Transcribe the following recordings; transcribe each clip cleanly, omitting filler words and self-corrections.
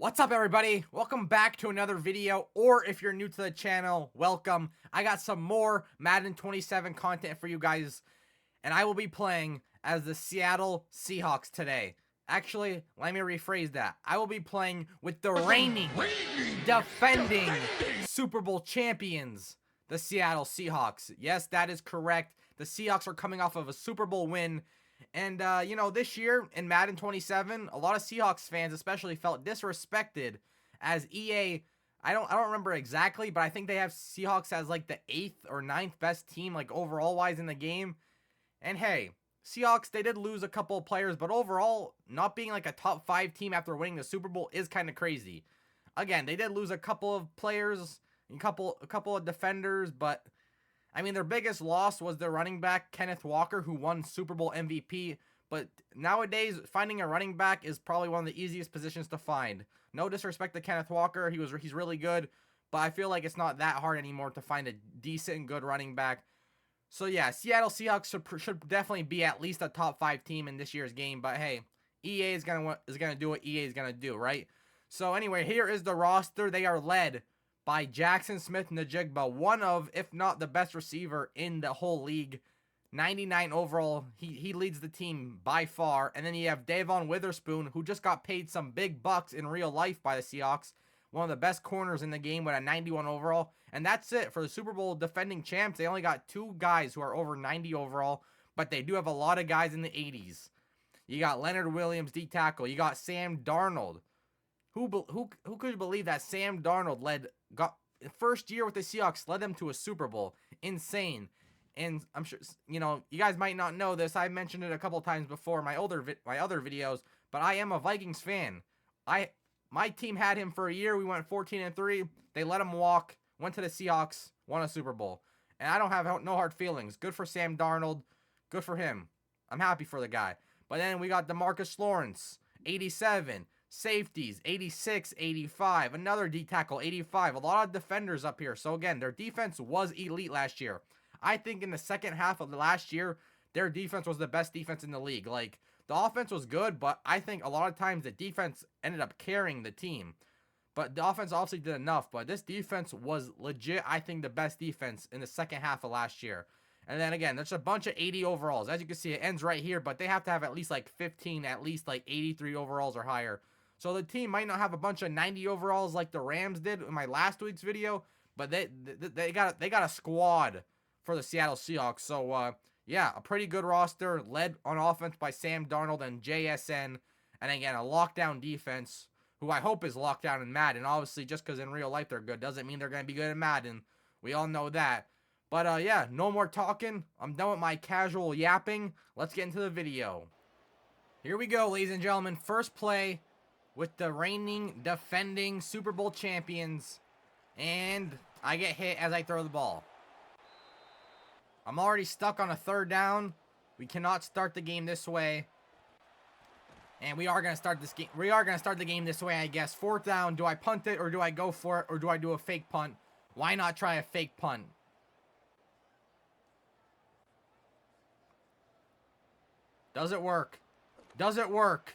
What's up, everybody? Welcome back to another video, or if you're new to the channel, welcome. I got some more Madden 27 content for you guys, and I will be playing as the Seattle Seahawks today. Actually, let me rephrase that. I will be playing with the reigning, defending Super Bowl champions, the Seattle Seahawks. Yes, that is correct. The Seahawks are coming off of a Super Bowl win. And, this year in Madden 27, a lot of Seahawks fans especially felt disrespected as EA, I don't remember exactly, but I think they have Seahawks as, like, the 8th or 9th best team, like, overall-wise in the game. And, hey, Seahawks, they did lose a couple of players, but overall, not being, like, a top 5 team after winning the Super Bowl is kind of crazy. Again, they did lose a couple of players, a couple of defenders, but I mean, their biggest loss was their running back, Kenneth Walker, who won Super Bowl MVP. But nowadays, finding a running back is probably one of the easiest positions to find. No disrespect to Kenneth Walker. He's really good. But I feel like it's not that hard anymore to find a decent, good running back. So yeah, Seattle Seahawks should definitely be at least a top 5 team in this year's game. But hey, EA is gonna do what EA is gonna do, right? So anyway, here is the roster. They are led by Jackson Smith-Njigba, one of, if not the best receiver in the whole league. 99 overall. He leads the team by far. And then you have Davon Witherspoon, who just got paid some big bucks in real life by the Seahawks. One of the best corners in the game with a 91 overall. And that's it for the Super Bowl defending champs. They only got 2 guys who are over 90 overall, but they do have a lot of guys in the 80s. You got Leonard Williams, D tackle. You got Sam Darnold. Who could believe that Sam Darnold got first year with the Seahawks, led them to a Super Bowl? Insane. And I'm sure, you guys might not know this. I mentioned it a couple times before in my other videos, but I am a Vikings fan. My team had him for a year. We went 14-3. They let him walk, went to the Seahawks, won a Super Bowl. And I don't have no hard feelings. Good for Sam Darnold. Good for him. I'm happy for the guy. But then we got DeMarcus Lawrence, 87. Safeties, 86, 85. Another D tackle, 85. A lot of defenders up here. So again, their defense was elite last year. I think in the second half of the last year, their defense was the best defense in the league. Like, the offense was good, but I think a lot of times the defense ended up carrying the team. But the offense obviously did enough. But this defense was legit, I think, the best defense in the second half of last year. And then again, there's a bunch of 80 overalls. As you can see, it ends right here, but they have to have at least like 15, at least like 83 overalls or higher. So the team might not have a bunch of 90 overalls like the Rams did in my last week's video, but they got a squad for the Seattle Seahawks. So yeah, a pretty good roster led on offense by Sam Darnold and JSN, and again a lockdown defense who I hope is locked down in Madden. Obviously, just because in real life they're good doesn't mean they're going to be good in Madden. We all know that. But yeah, no more talking. I'm done with my casual yapping. Let's get into the video. Here we go, ladies and gentlemen. First play with the reigning, defending Super Bowl champions. And I get hit as I throw the ball. I'm already stuck on a third down. We cannot start the game this way. And we are going to start this game. We are going to start the game this way, I guess. Fourth down. Do I punt it or do I go for it or do I do a fake punt? Why not try a fake punt? Does it work? Does it work?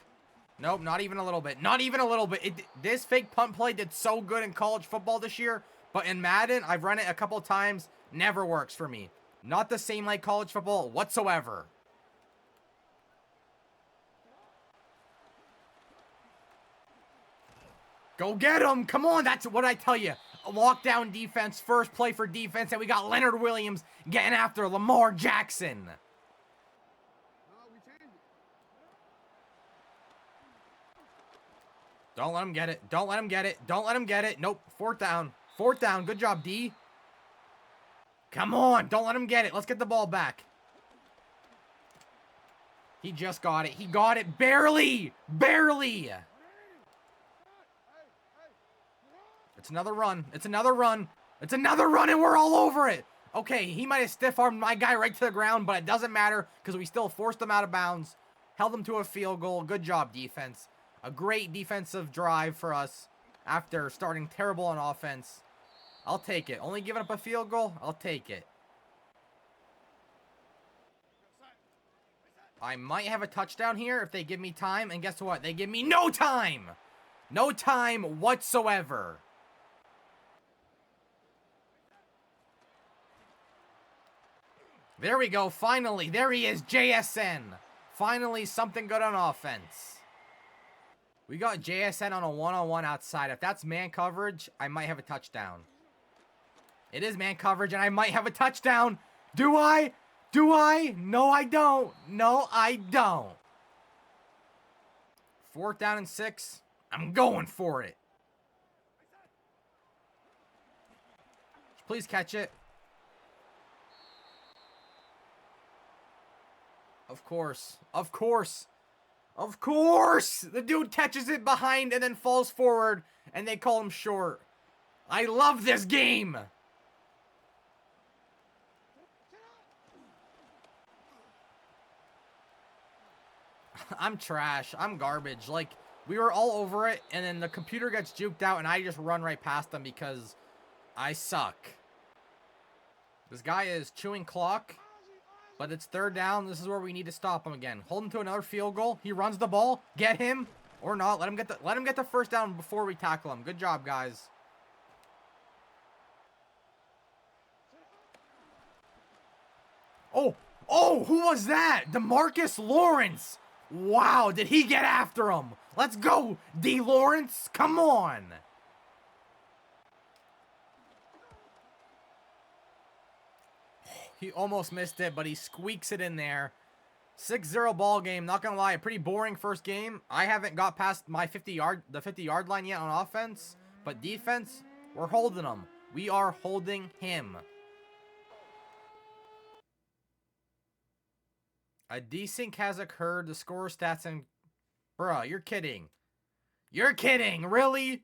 Nope, not even a little bit. Not even a little bit. This fake punt play did so good in college football this year, but in Madden, I've run it a couple times. Never works for me. Not the same like college football whatsoever. Go get him. Come on, that's what I tell you. A lockdown defense, first play for defense, and we got Leonard Williams getting after Lamar Jackson. Don't let him get it. Don't let him get it. Don't let him get it. Nope. Fourth down. Fourth down. Good job, D. Come on. Don't let him get it. Let's get the ball back. He just got it. He got it. Barely. Barely. It's another run. It's another run. It's another run, and we're all over it. Okay, he might have stiff-armed my guy right to the ground, but it doesn't matter because we still forced him out of bounds. Held him to a field goal. Good job, defense. A great defensive drive for us after starting terrible on offense. I'll take it. Only giving up a field goal? I'll take it. I might have a touchdown here if they give me time. And guess what? They give me no time. No time whatsoever. There we go, finally. There he is, JSN. Finally, something good on offense. We got JSN on a one-on-one outside. If that's man coverage, I might have a touchdown. It is man coverage, and I might have a touchdown. Do I? Do I? No, I don't. No, I don't. 4th down and 6. I'm going for it. Please catch it. Of course. Of course. Of course! The dude catches it behind and then falls forward, and they call him short. I love this game! I'm trash. I'm garbage. Like, we were all over it, and then the computer gets juked out, and I just run right past them because I suck. This guy is chewing clock. But it's 3rd down. This is where we need to stop him again. Hold him to another field goal. He runs the ball. Get him or not. Let him get the 1st down before we tackle him. Good job, guys. Oh, who was that? DeMarcus Lawrence. Wow, did he get after him? Let's go, D. Lawrence. Come on. He almost missed it, but he squeaks it in there. 6-0 ball game. Not gonna lie, a pretty boring first game. I haven't got past my the 50-yard line yet on offense, but defense, we're holding them. We are holding him. A desync has occurred. The score stats and bruh, you're kidding. You're kidding, really?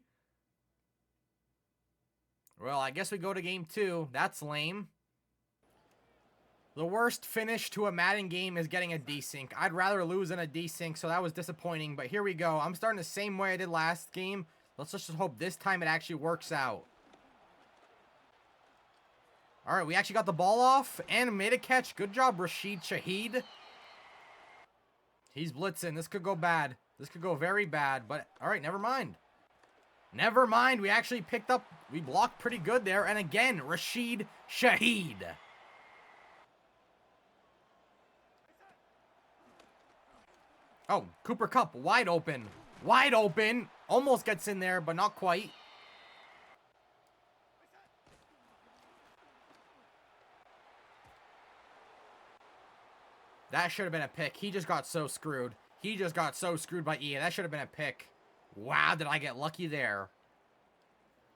Well, I guess we go to game 2. That's lame. The worst finish to a Madden game is getting a desync. I'd rather lose than a desync, so that was disappointing. But here we go. I'm starting the same way I did last game. Let's just hope this time it actually works out. All right, we actually got the ball off and made a catch. Good job, Rashid Shaheed. He's blitzing. This could go bad. This could go very bad. But, all right, never mind. Never mind. We actually picked up. We blocked pretty good there. And again, Rashid Shaheed. Oh, Cooper Kupp, wide open. Wide open. Almost gets in there, but not quite. That should have been a pick. He just got so screwed. He just got so screwed by Ian. That should have been a pick. Wow, did I get lucky there.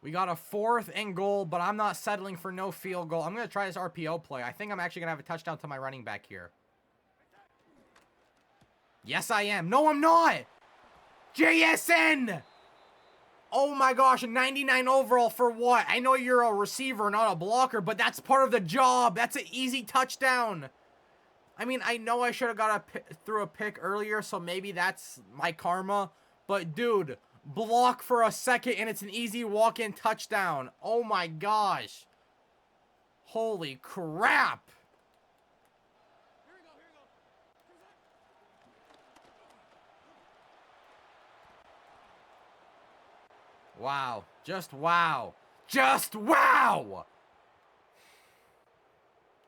We got a 4th and goal, but I'm not settling for no field goal. I'm going to try this RPO play. I think I'm actually going to have a touchdown to my running back here. Yes, I am. No, I'm not. JSN. Oh my gosh, a 99 overall for what? I know you're a receiver, not a blocker, but that's part of the job. That's an easy touchdown. I mean, I know I should have got through a pick earlier, so maybe that's my karma. But dude, block for a second and it's an easy walk-in touchdown. Oh my gosh. Holy crap. Wow. Just wow. Just wow!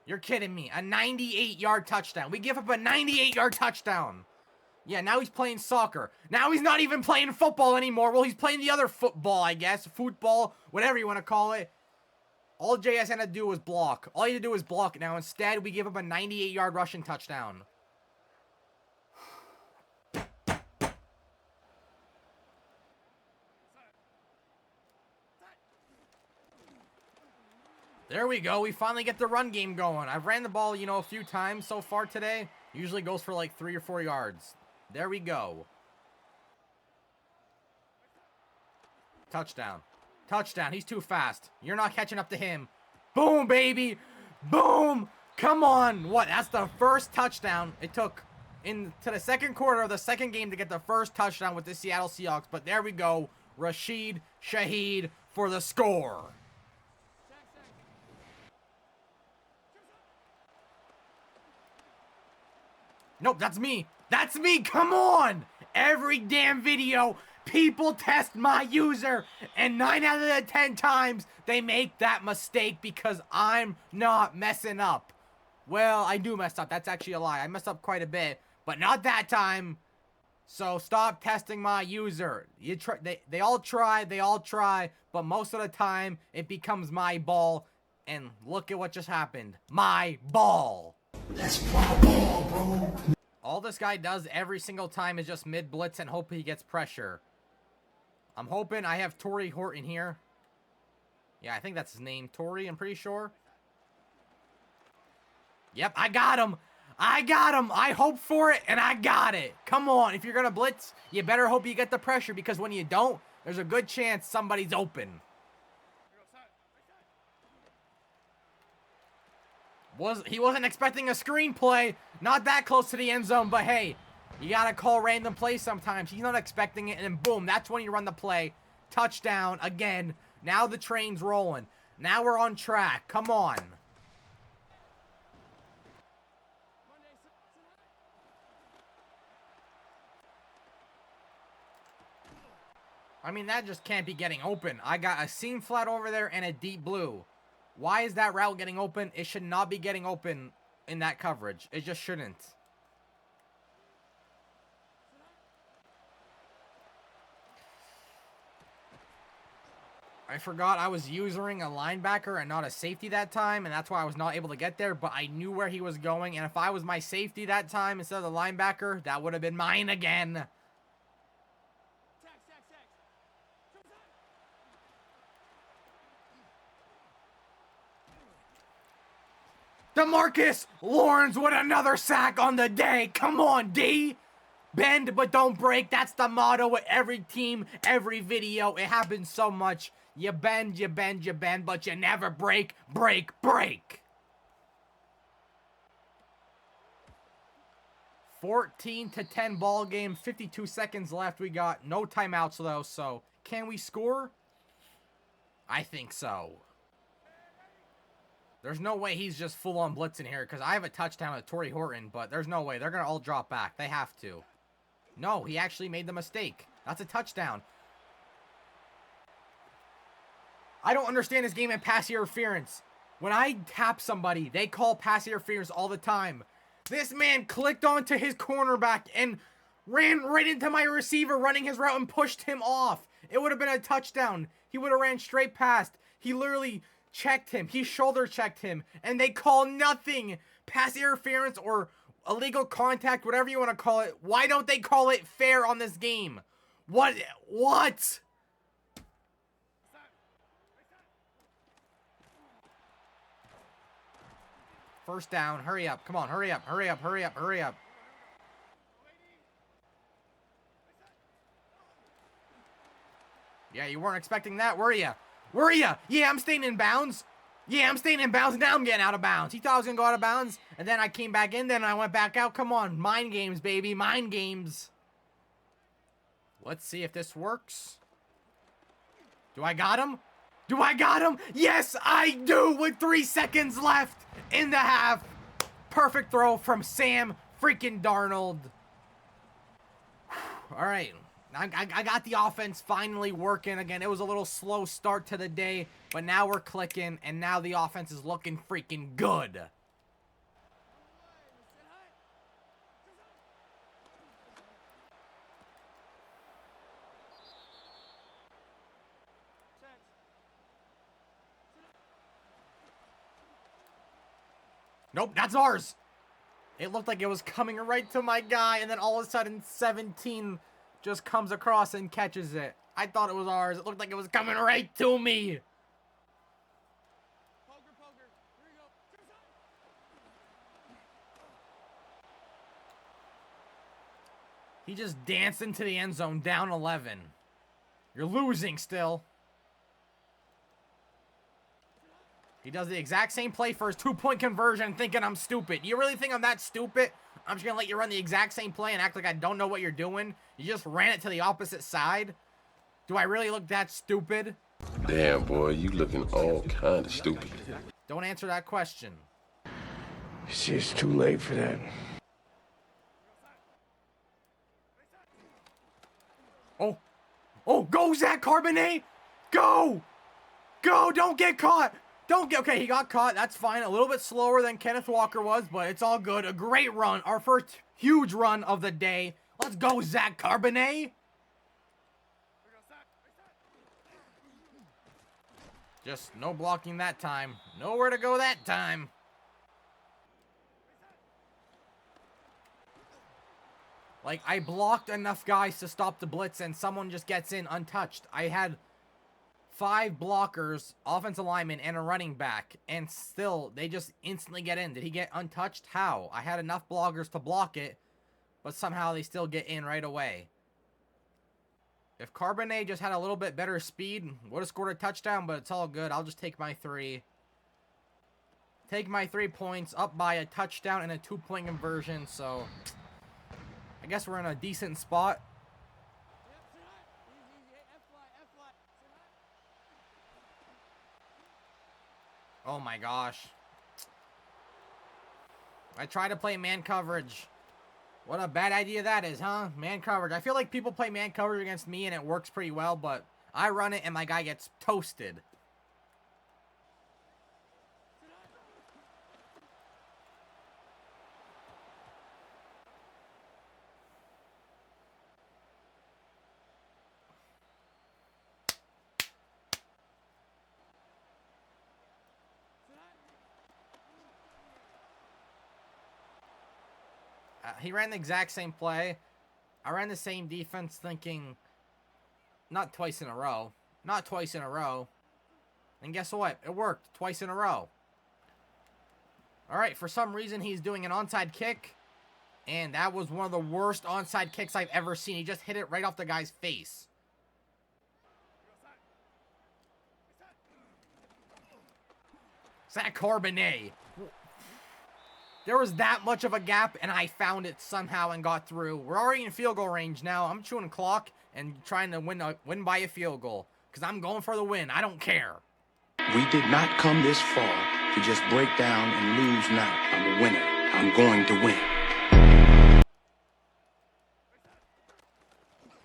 You're kidding me. A 98-yard touchdown. We give up a 98-yard touchdown. Yeah, now he's playing soccer. Now he's not even playing football anymore. Well, he's playing the other football, I guess. Football, whatever you want to call it. All JS had to do was block. All he had to do was block. Now, instead, we give up a 98-yard rushing touchdown. There we go. We finally get the run game going. I've ran the ball, you know, a few times so far today. Usually goes for like 3 or 4 yards. There we go. Touchdown. Touchdown. He's too fast. You're not catching up to him. Boom, baby. Boom. Come on. What? That's the first touchdown. It took into the second quarter of the second game to get the first touchdown with the Seattle Seahawks. But there we go. Rashid Shaheed for the score. Nope, that's me. That's me. Come on. Every damn video, People test my user, and 9 out of the 10 times they make that mistake because I'm not messing up. Well, I do mess up. That's actually a lie. I messed up quite a bit, but not that time. So stop testing my user. They all try, but most of the time it becomes my ball. And look at what just happened. My ball. That's my ball, bro. All this guy does every single time is just mid blitz and hope he gets pressure. I'm hoping I have Torrey Horton here. Yeah, I think that's his name. Torrey, I'm pretty sure. Yep, I got him. I got him. I hoped for it, and I got it. Come on. If you're going to blitz, you better hope you get the pressure, because when you don't, there's a good chance somebody's open. He wasn't expecting a screenplay. Not that close to the end zone, but hey, you got to call random plays sometimes. He's not expecting it, and then boom, that's when you run the play. Touchdown again. Now the train's rolling. Now we're on track. Come on. I mean, that just can't be getting open. I got a seam flat over there and a deep blue. Why is that route getting open? It should not be getting open in that coverage. It just shouldn't. I forgot I was using a linebacker and not a safety that time, and that's why I was not able to get there, but I knew where he was going, and if I was my safety that time instead of the linebacker, that would have been mine again. DeMarcus Lawrence with another sack on the day. Come on, D. Bend but don't break. That's the motto with every team, every video. It happens so much. You bend, you bend, you bend, but you never break, break, break. 14-10 ball game. 52 seconds left. We got no timeouts though, so can we score? I think so. There's no way he's just full-on blitzing here, because I have a touchdown with Torrey Horton, but there's no way. They're going to all drop back. They have to. No, he actually made the mistake. That's a touchdown. I don't understand this game in pass interference. When I tap somebody, they call pass interference all the time. This man clicked onto his cornerback and ran right into my receiver running his route and pushed him off. It would have been a touchdown. He would have ran straight past. He literally checked him. He shoulder checked him. And they call nothing. Pass interference or illegal contact, whatever you want to call it. Why don't they call it fair on this game? What? First down. Hurry up. Come on. Hurry up. Hurry up. Hurry up. Hurry up. Yeah, you weren't expecting that, were you? Were you? Yeah, I'm staying in bounds. Yeah, I'm staying in bounds. Now I'm getting out of bounds. He thought I was going to go out of bounds. And then I came back in. Then I went back out. Come on. Mind games, baby. Mind games. Let's see if this works. Do I got him? Do I got him? Yes, I do. With 3 seconds left in the half. Perfect throw from Sam freaking Darnold. All right. I got the offense finally working again. It was a little slow start to the day, but now we're clicking, and now the offense is looking freaking good. Nope, that's ours. It looked like it was coming right to my guy, and then all of a sudden 17 just comes across and catches it. I thought it was ours. It looked like it was coming right to me. Poker. Here we go. He just danced into the end zone, down 11. You're losing still. He does the exact same play for his 2-point conversion, thinking I'm stupid. You really think I'm that stupid? I'm just going to let you run the exact same play and act like I don't know what you're doing? You just ran it to the opposite side? Do I really look that stupid? Damn, boy, you looking all kind of stupid. Don't answer that question. See, it's too late for that. Oh, Oh, go, Zach Carbonet! Go! Go! Don't get caught! Don't get... Okay, he got caught. That's fine. A little bit slower than Kenneth Walker was, but it's all good. A great run. Our first huge run of the day. Let's go, Zach Carbonet! Just no blocking that time. Nowhere to go that time. Like, I blocked enough guys to stop the blitz, and someone just gets in untouched. I had 5 blockers, offensive linemen, and a running back, and still, they just instantly get in. Did he get untouched? How? I had enough blockers to block it, but somehow they still get in right away. If Carbonet just had a little bit better speed, would have scored a touchdown, but it's all good. I'll just take my 3. Take my 3 points, up by a touchdown and a 2-point conversion, so I guess we're in a decent spot. Oh my gosh. I tried to play man coverage. What a bad idea that is, huh? Man coverage. I feel like people play man coverage against me and it works pretty well, but I run it and my guy gets toasted. He ran the exact same play. I ran the same defense thinking, not twice in a row. Not twice in a row. And guess what? It worked twice in a row. Alright, for some reason he's doing an onside kick. And that was one of the worst onside kicks I've ever seen. He just hit it right off the guy's face. Zach Carbonet. There was that much of a gap, and I found it somehow and got through. We're already in field goal range now. I'm chewing clock and trying to win by a field goal. Because I'm going for the win. I don't care. We did not come this far to just break down and lose now. I'm a winner. I'm going to win.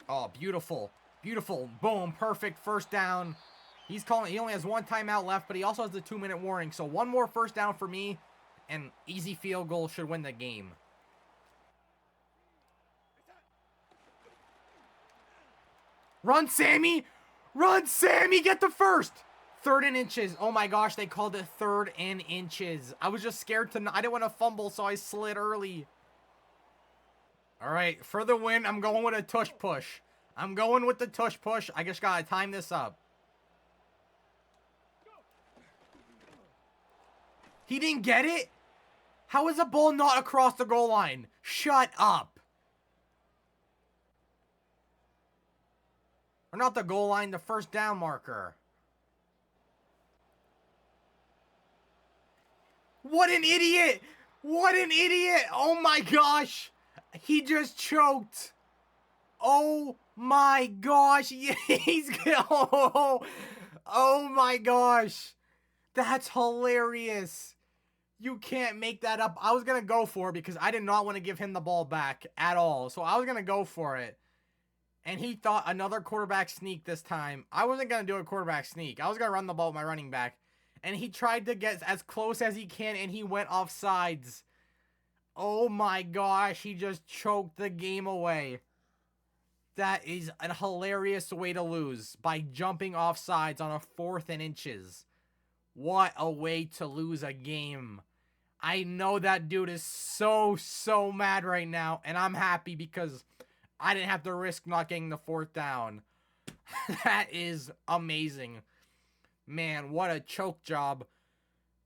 Oh, beautiful. Beautiful. Boom. Perfect. First down. He's calling. He only has 1 timeout left, but he also has the 2-minute warning. So 1 more first down for me. And easy field goal should win the game. Run, Sammy! Run, Sammy! Get the first! 3rd and inches. Oh my gosh, they called it 3rd and inches. I was just scared to... I didn't want to fumble, so I slid early. Alright, for the win, I'm going with a tush push. I'm going with the tush push. I just gotta time this up. He didn't get it? How is the ball not across the goal line? Shut up. Or not the goal line, the first down marker. What an idiot! What an idiot! Oh my gosh! He just choked. Oh my gosh! He's... Oh my gosh! That's hilarious. You can't make that up. I was going to go for it because I did not want to give him the ball back at all. So I was going to go for it. And he thought another quarterback sneak this time. I wasn't going to do a quarterback sneak. I was going to run the ball with my running back. And he tried to get as close as he can, and he went off sides. Oh my gosh, he just choked the game away. That is a hilarious way to lose, by jumping off sides on a 4th and inches. What a way to lose a game. I know that dude is so mad right now, and I'm happy because I didn't have to risk not getting the 4th down. That is amazing. Man, what a choke job.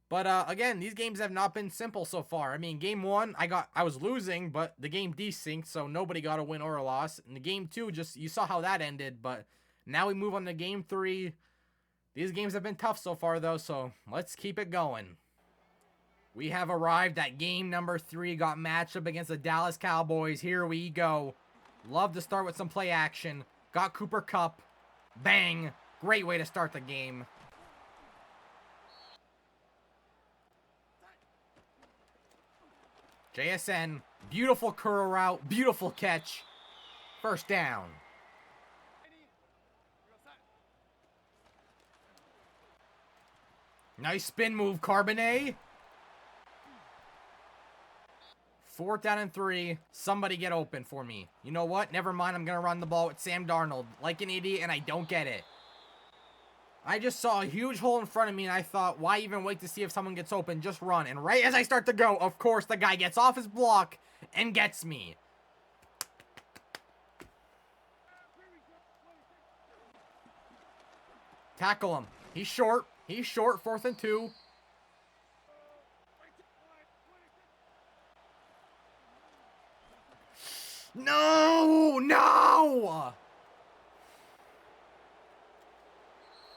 But again, these games have not been simple so far. I mean, game 1, I was losing, but the game desynced, so nobody got a win or a loss. And the game 2, just you saw how that ended, but now we move on to game 3. These games have been tough so far, though, so let's keep it going. We have arrived at game number 3. Got matched up against the Dallas Cowboys. Here we go. Love to start with some play action. Got Cooper Kupp. Bang. Great way to start the game. JSN. Beautiful curl route. Beautiful catch. First down. Nice spin move, Carbonet. 4th down and 3. Somebody get open for me. You know what? Never mind. I'm going to run the ball with Sam Darnold like an idiot, and I don't get it. I just saw a huge hole in front of me, and I thought, why even wait to see if someone gets open? Just run. And right as I start to go, of course, the guy gets off his block and gets me. Tackle him. He's short. He's short. 4th and 2. No! No!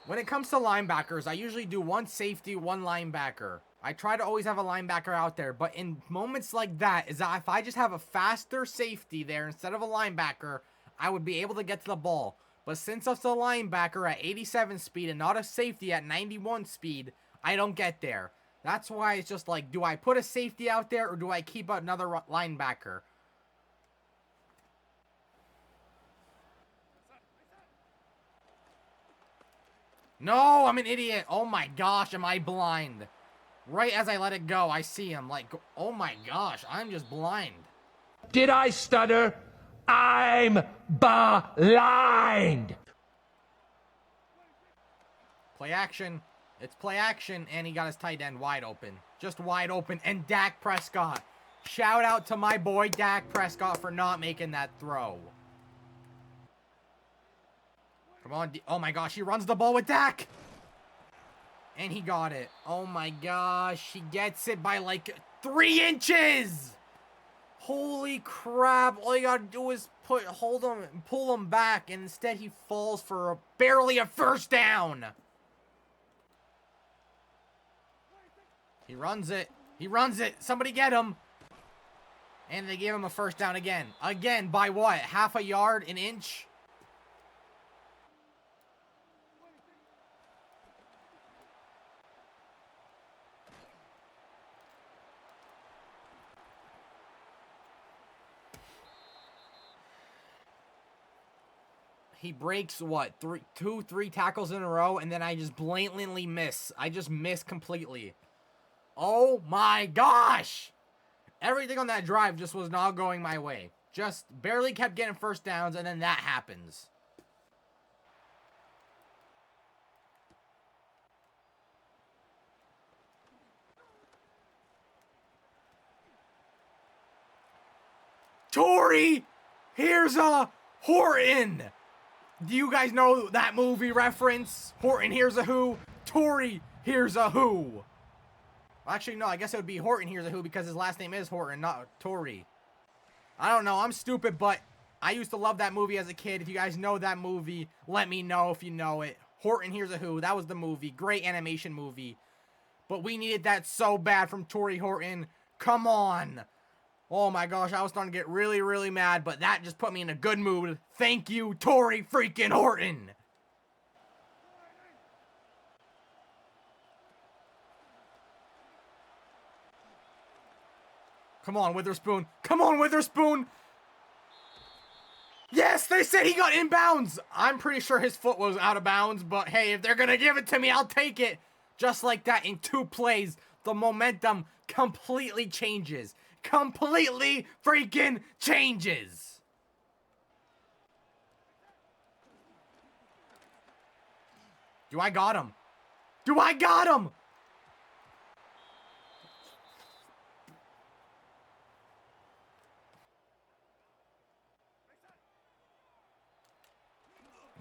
When it comes to linebackers, I usually do 1 safety, 1 linebacker. I try to always have a linebacker out there, but in moments like that, is that if I just have a faster safety there instead of a linebacker, I would be able to get to the ball. But since it's a linebacker at 87 speed and not a safety at 91 speed, I don't get there. That's why it's just like, do I put a safety out there or do I keep another linebacker? No, I'm an idiot. Oh my gosh, am I blind? Right as I let it go, I see him. Like, oh my gosh, I'm just blind. Did I stutter? I'm blind. Play action. It's play action, and he got his tight end wide open. Just wide open, and Dak Prescott. Shout out to my boy Dak Prescott for not making that throw. Come on. Oh my gosh, he runs the ball with Dak. And he got it. Oh my gosh, he gets it by like 3 inches. Holy crap. All you gotta do is hold him and pull him back. And instead he falls for barely a 1st down. He runs it. He runs it. Somebody get him. And they give him a 1st down again. Again, by what? Half a yard? An inch? He breaks, what, 3 tackles in a row, and then I just blatantly miss. I just miss completely. Oh my gosh! Everything on that drive just was not going my way. Just barely kept getting 1st downs, and then that happens. Tori! Here's a Horton! Do you guys know that movie reference? Horton, here's a who. Tori, here's a who. Actually, no, I guess it would be Horton, here's a who, because his last name is Horton, not Tori. I don't know, I'm stupid, but I used to love that movie as a kid. If you guys know that movie, let me know if you know it. Horton, here's a who. That was the movie. Great animation movie. But we needed that so bad from Tori Horton. Come on. Oh my gosh, I was starting to get really, really mad, but that just put me in a good mood. Thank you, Tori freaking Horton. Come on, Witherspoon. Come on, Witherspoon. Yes, they said he got inbounds. I'm pretty sure his foot was out of bounds, but hey, if they're going to give it to me, I'll take it. Just like that, in 2 plays, the momentum completely changes. Completely freaking changes. Do I got him? Do I got him?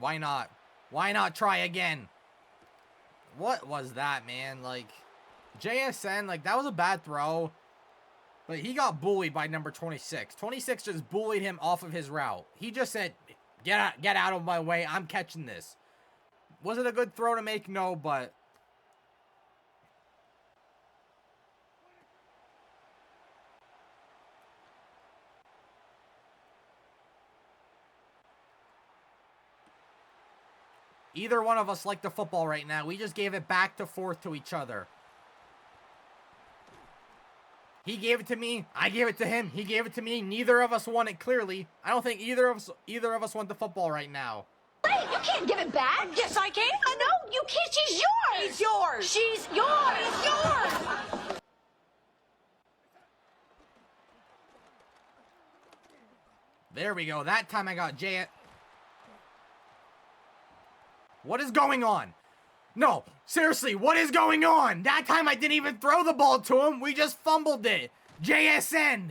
Why not? Why not try again? What was that, man? Like, JSN, like, that was a bad throw. But he got bullied by number 26. 26 just bullied him off of his route. He just said, get out of my way. I'm catching this. Was it a good throw to make? No, but... either one of us like the football right now. We just gave it back to forth to each other. He gave it to me. I gave it to him. He gave it to me. Neither of us won it clearly. I don't think either of us want the football right now. Wait, you can't give it back. Yes, I can. No, you can't. She's yours. It's yours. yours. She's yours. It's yours. There we go. That time I got Jay. What is going on? No, seriously, what is going on? That time I didn't even throw the ball to him. We just fumbled it. JSN.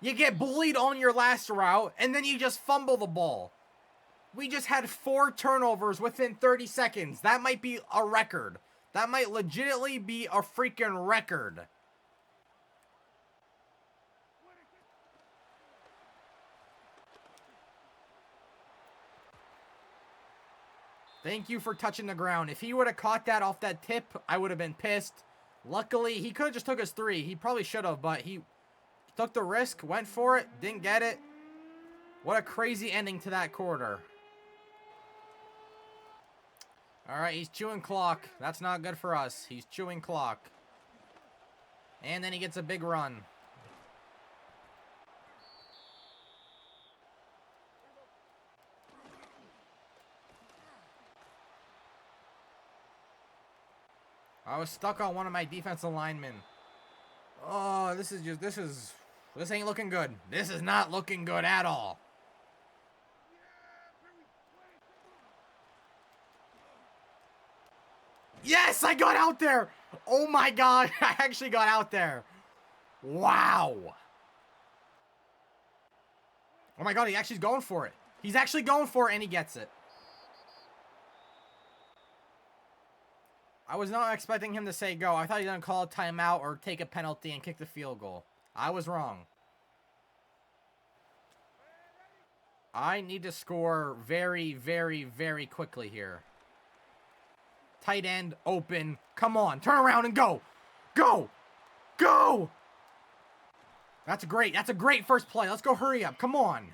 You get bullied on your last route, and then you just fumble the ball. We just had 4 turnovers within 30 seconds. That might be a record. That might legitimately be a freaking record. Thank you for touching the ground. If he would have caught that off that tip, I would have been pissed. Luckily, he could have just took his 3. He probably should have, but he took the risk, went for it, didn't get it. What a crazy ending to that quarter. All right, he's chewing clock. That's not good for us. He's chewing clock. And then he gets a big run. I was stuck on one of my defensive linemen. Oh, this ain't looking good. This is not looking good at all. Yes, I got out there. Oh my God, I actually got out there. Wow. Oh my God, he actually's going for it. He's actually going for it and he gets it. I was not expecting him to say go. I thought he was going to call a timeout or take a penalty and kick the field goal. I was wrong. I need to score very, very, very quickly here. Tight end, open. Come on, turn around and go. Go. Go. That's great. That's a great first play. Let's go hurry up. Come on.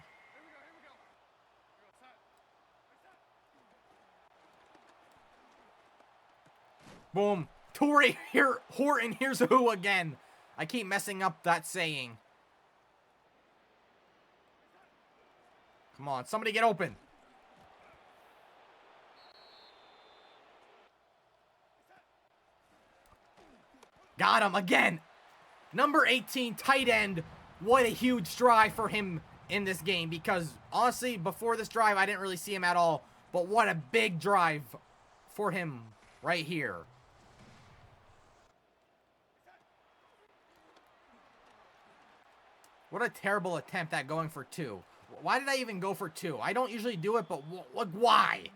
Boom. Torrey here. Horton, here's who again. I keep messing up that saying. Come on, somebody get open. Got him again. Number 18, tight end. What a huge drive for him in this game. Because, honestly, before this drive, I didn't really see him at all. But what a big drive for him right here. What a terrible attempt at going for 2. Why did I even go for 2? I don't usually do it, but why?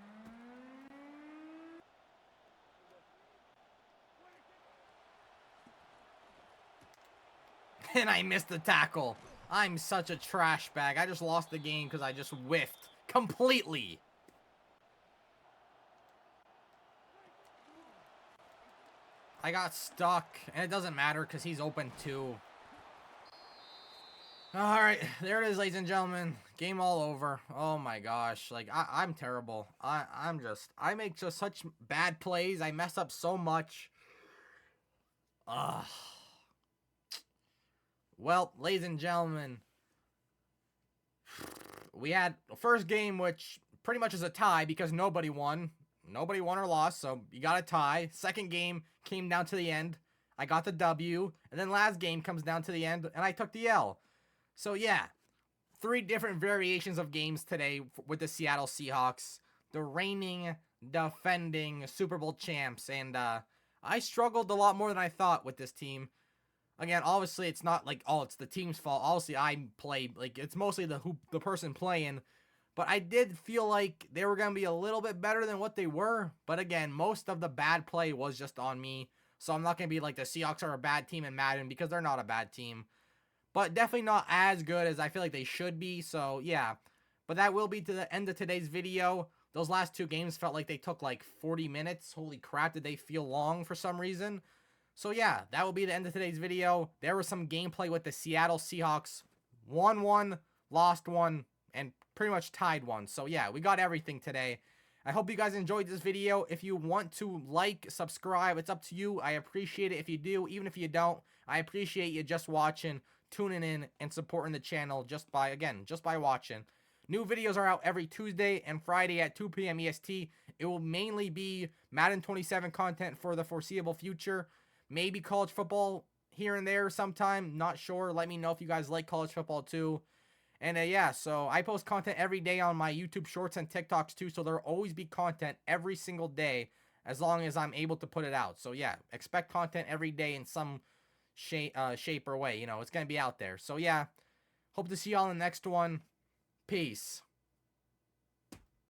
And I missed the tackle. I'm such a trash bag. I just lost the game because I just whiffed completely. I got stuck, and it doesn't matter because he's open too. Alright, there it is, ladies and gentlemen. Game all over. Oh my gosh. Like, I'm terrible. I make just such bad plays. I mess up so much. Ugh. Well, ladies and gentlemen, we had the first game, which pretty much is a tie because nobody won. Nobody won or lost, so you got a tie. Second game came down to the end. I got the W. And then last game comes down to the end, and I took the L. So, yeah, 3 different variations of games today with the Seattle Seahawks. The reigning, defending Super Bowl champs. And I struggled a lot more than I thought with this team. Again, obviously, it's not like, oh, it's the team's fault. Obviously, I played, like, it's mostly the person playing. But I did feel like they were going to be a little bit better than what they were. But again, most of the bad play was just on me. So I'm not going to be like the Seahawks are a bad team in Madden because they're not a bad team. But definitely not as good as I feel like they should be. So, yeah. But that will be to the end of today's video. Those last 2 games felt like they took like 40 minutes. Holy crap, did they feel long for some reason. So, yeah, that will be the end of today's video. There was some gameplay with the Seattle Seahawks. Won 1, lost 1, and pretty much tied 1. So, yeah, we got everything today. I hope you guys enjoyed this video. If you want to like, subscribe, it's up to you. I appreciate it if you do. Even if you don't, I appreciate you just watching, tuning in, and supporting the channel just by watching. New videos are out every Tuesday and Friday at 2 p.m. EST. It will mainly be Madden 27 content for the foreseeable future. Maybe college football here and there sometime. Not sure. Let me know if you guys like college football too. And yeah, so I post content every day on my YouTube Shorts and TikToks too. So there'll always be content every single day as long as I'm able to put it out. So yeah, expect content every day in some shape or way. You know, it's going to be out there. So yeah, hope to see y'all in the next one. Peace.